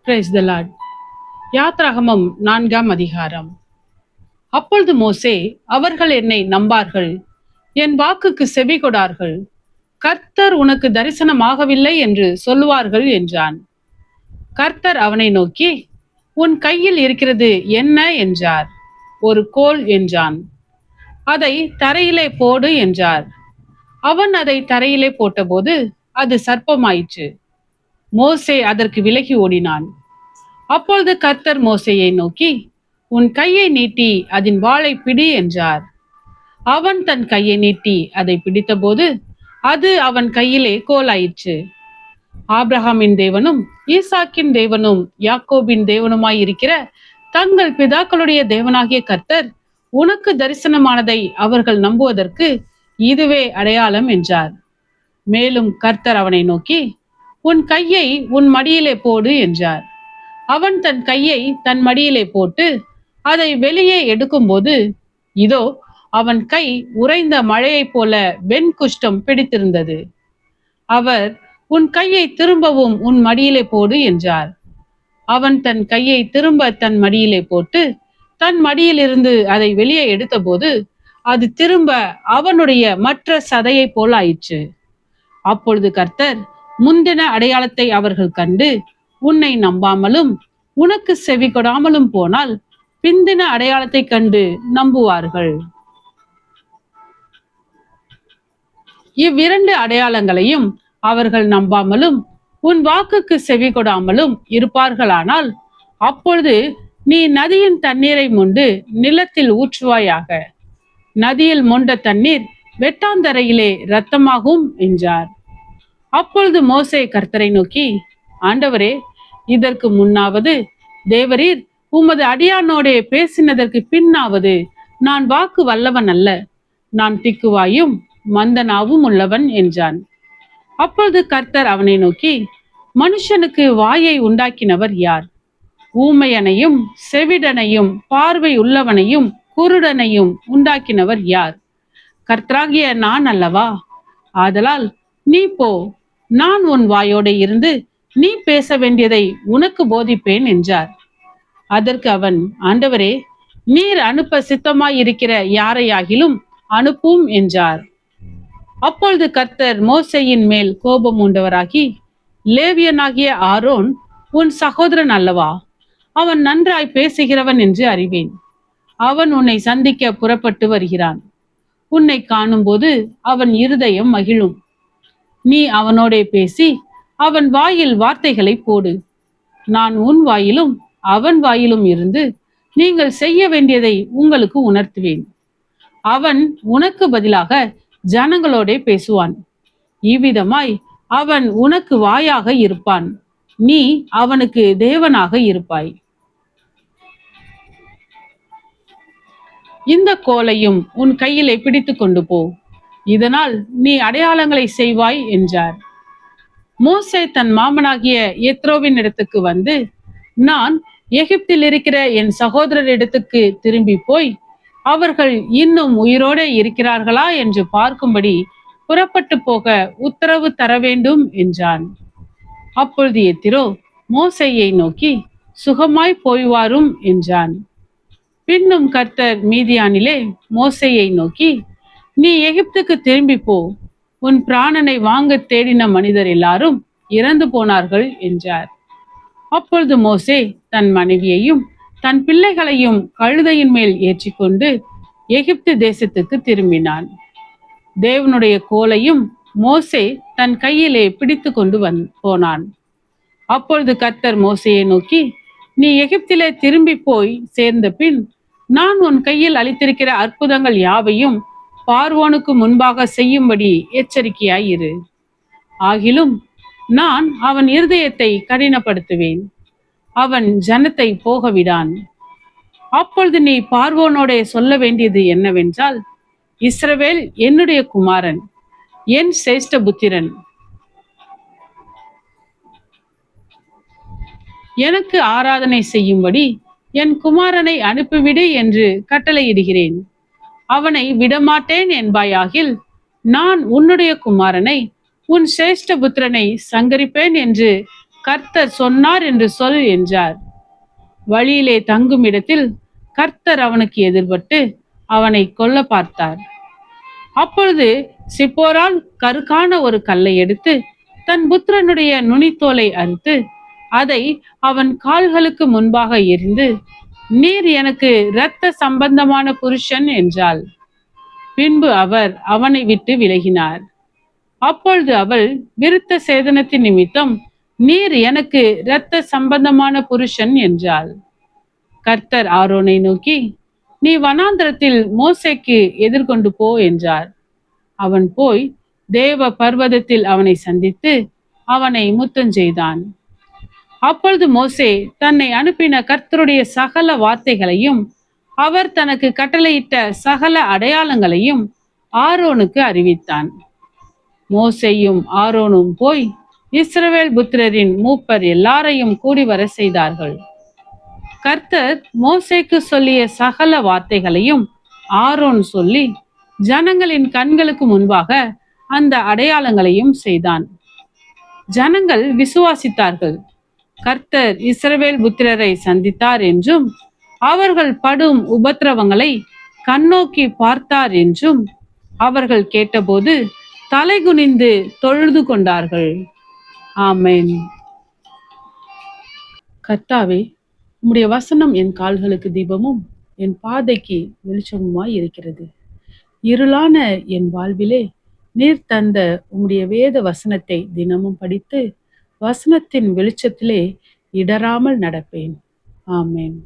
Praise the Lord. யாத்ராகமம் 4ஆம் அதிகாரம். அப்பொழுது மோசே, அவர்கள் என்னை நம்பார்கள், என் வாக்குக்கு செவி கொடார்கள், கர்த்தர் உனக்கு தரிசனமாகவில்லை என்று சொல்லுவார்கள் என்றான். கர்த்தர் அவனை நோக்கி, உன் கையில் இருக்கிறது என்ன என்றார். ஒரு கோல் என்றான். அதை தரையிலே போடு என்றார். அவன் அதை தரையிலே போட்டபோது அது சர்ப்பமாயிற்று. மோசே அதற்கு விலகி ஓடினான். அப்பொழுது கர்த்தர் மோசேயை நோக்கி, உன் கையை நீட்டி அதன் வாளை பிடி என்றார். அவன் தன் கையை நீட்டி அதை பிடித்தபோது அது அவன் கையிலே கோலாயிற்று. ஆபிரகாமின் தேவனும் ஈசாக்கின் தேவனும் யாக்கோபின் தேவனுமாய் இருக்கிற தங்கள் பிதாக்களுடைய தேவனாகிய கர்த்தர் உனக்கு தரிசனமானதை அவர்கள் நம்புவதற்கு இதுவே அடையாளம் என்றார். மேலும் கர்த்தர் அவனை நோக்கி, உன் கையை உன் மடியிலே போடு என்றார். அவன் தன் கையை தன் மடியிலே போட்டு அதை வெளியே எடுக்கும்போது இதோ அவன் கை உறைந்த மழையைப் போல வெண்குஷ்டம் பிடித்திருந்தது. அவர், உன் கையை திரும்பவும் உன் மடியிலே போடு என்றார். அவன் தன் கையை திரும்ப தன் மடியிலே போட்டு தன் மடியிலிருந்து அதை வெளியே எடுத்தபோது அது திரும்ப அவனுடைய மற்ற சதையை போல் ஆயிற்று. அப்பொழுது கர்த்தர், முந்தின அடையாளத்தை அவர்கள் கண்டு உன்னை நம்பாமலும் உனக்கு செவி கொடாமலும் போனால் பிந்தின அடையாளத்தை கண்டு நம்புவார்கள். இவ்விரண்டு அடையாளங்களையும் அவர்கள் நம்பாமலும் உன் வாக்குக்கு செவி கொடாமலும் இருப்பார்களானால் அப்பொழுது நீ நதியின் தண்ணீரை மொண்டு நிலத்தில் ஊற்றுவாயாக. நதியில் மொண்ட தண்ணீர் வெட்டாந்தரையிலே இரத்தமாகும் என்றார். அப்பொழுது மோசே கர்த்தரை நோக்கி, ஆண்டவரே, இதற்கு முன்னாவது தேவரீர் உமது அடியானோடே பேசினதற்கு பின்னாவது நான் வாக்கு வல்லவன் அல்ல, நான் திக்குவாயும் மந்தனாவும் உள்ளவன் என்றான். அப்பொழுது கர்த்தர் அவனை நோக்கி, மனுஷனுக்கு வாயை உண்டாக்கினவர் யார்? ஊமையனையும் செவிடனையும் பார்வை உள்ளவனையும் குருடனையும் உண்டாக்கினவர் யார்? கர்த்தராகிய நான் அல்லவா? ஆதலால் நீ போ, நான் உன் வாயோட இருந்து நீ பேச வேண்டியதை உனக்கு போதிப்பேன் என்றார். அதற்கு அவன், ஆண்டவரே, நீர் அனுப்ப சித்தமாயிருக்கிற யாரையாகிலும் அனுப்பும் என்றார். அப்பொழுது கர்த்தர் மோசேயின் மேல் கோபம் உண்டவராகி, லேவியனாகிய ஆரோன் உன் சகோதரன் அல்லவா? அவன் நன்றாய் பேசுகிறவன் என்று அறிவேன். அவன் உன்னை சந்திக்க புறப்பட்டு வருகிறான். உன்னை காணும்போது அவன் இருதயம் மகிழும். நீ அவனோடே பேசி அவன் வாயில் வார்த்தைகளை போடு. நான் உன் வாயிலும் அவன் வாயிலும் இருந்து நீங்கள் செய்ய வேண்டியதை உங்களுக்கு உணர்த்துவேன். அவன் உனக்கு பதிலாக ஜனங்களோடே பேசுவான். இவ்விதமாய் அவன் உனக்கு வாயாக இருப்பான், நீ அவனுக்கு தேவனாக இருப்பாய். இந்த கோலையும் உன் கையிலே பிடித்து கொண்டு போ, இதனால் நீ அடையாளங்களை செய்வாய் என்றார். மோசே தன் மாமனாகிய எத்ரோவின் இடத்துக்கு வந்து, நான் எகிப்தில் இருக்கிற என் சகோதரர் இடத்துக்கு திரும்பி போய் அவர்கள் இன்னும் உயிரோட இருக்கிறார்களா என்று பார்க்கும்படி புறப்பட்டு போக உத்தரவு தர வேண்டும் என்றான். அப்பொழுது எத்திரோ மோசேயை நோக்கி, சுகமாய் போய் வாரும் என்றான். பின்னும் கர்த்தர் மீதியானிலே மோசேயை நோக்கி, நீ எகிப்துக்கு திரும்பி போ, உன் பிராணனை வாங்க தேடின மனிதர் எல்லாரும் இறந்து போனார்கள் என்றார். அப்பொழுது மோசே தன் மனைவியையும் தன் பிள்ளைகளையும் கழுதையின் மேல் ஏற்றிக்கொண்டு எகிப்து தேசத்துக்கு திரும்பினான். தேவனுடைய கோலையும் மோசே தன் கையிலே பிடித்து கொண்டு போனான். அப்பொழுது கர்த்தர் மோசேயை நோக்கி, நீ எகிப்திலே திரும்பி போய் சேர்ந்த பின் நான் உன் கையில் அளித்திருக்கிற அற்புதங்கள் யாவையும் பார்வோனுக்கு முன்பாக செய்யும்படி எச்சரிக்கையாயிரு. ஆகிலும் நான் அவன் இருதயத்தை கடினப்படுத்துவேன், அவன் ஜனத்தை போகவிடான். அப்பொழுது நீ பார்வோனோடே சொல்ல வேண்டியது என்னவென்றால், இஸ்ரவேல் என்னுடைய குமாரன், என் சிரேஷ்ட புத்திரன். எனக்கு ஆராதனை செய்யும்படி என் குமாரனை அனுப்பிவிடு என்று கட்டளையிடுகிறேன். அவனை விடமாட்டேன் என்பாயாகில் நான் உன்னுடைய குமாரனை உன் சிரேஷ்ட புத்திரனை சங்கரிப்பேன் என்று கர்த்தர் சொன்னார் என்று சொல் என்றார். வழியிலே தங்கும் இடத்தில் கர்த்தர் அவனுக்கு எதிர்பட்டு அவனை கொல்ல பார்த்தார். அப்பொழுது சிப்போரால் கருக்கான ஒரு கல்லை எடுத்து தன் புத்திரனுடைய நுனித்தோலை அறுத்து அதை அவன் கால்களுக்கு முன்பாக எறிந்து, நீர் எனக்கு இரத்த சம்பந்தமான புருஷன் என்றாள். பின்பு அவர் அவனை விட்டு விலகினார். அப்பொழுது அவள் விருத்த சேதனத்தின் நிமித்தம், நீர் எனக்கு இரத்த சம்பந்தமான புருஷன் என்றாள். கர்த்தர் ஆரோனை நோக்கி, நீ வனாந்தரத்தில் மோசேக்கு எதிர்கொண்டு போ என்றார். அவன் போய் தேவ பர்வதத்தில் அவனை சந்தித்து அவனை முத்தஞ்செய்தான். அப்பொழுது மோசே தன்னை அனுப்பின கர்த்தருடைய சகல வார்த்தைகளையும் அவர் தனக்கு கட்டளையிட்ட சகல அடையாளங்களையும் ஆரோனுக்கு அறிவித்தான். மோசேயும் ஆரோனும் போய் இஸ்ரவேல் புத்திரரின் மூப்பர் எல்லாரையும் கூடி வர செய்தார்கள். கர்த்தர் மோசேக்கு சொல்லிய சகல வார்த்தைகளையும் ஆரோன் சொல்லி ஜனங்களின் கண்களுக்கு முன்பாக அந்த அடையாளங்களையும் செய்தான். ஜனங்கள் விசுவாசித்தார்கள். கர்த்தர் இஸ்ரவேல் புத்திரரை சந்தித்தார் என்றும் அவர்கள் படும் உபத்திரவங்களை கண்ணோக்கி பார்த்தார் என்றும் அவர்கள் கேட்டபோது தலைகுனிந்து தொழுது கொண்டார்கள். ஆமென். கர்த்தாவே, உம்முடைய வசனம் என் கால்களுக்கு தீபமும் என் பாதைக்கு வெளிச்சமுமாய் இருக்கிறது. இருளான என் வாழ்விலே நீர் தந்த உம்முடைய வேத வசனத்தை தினமும் படித்து வசனத்தின் வெளிச்சத்திலே இடராமல் நடப்பேன். ஆமென்.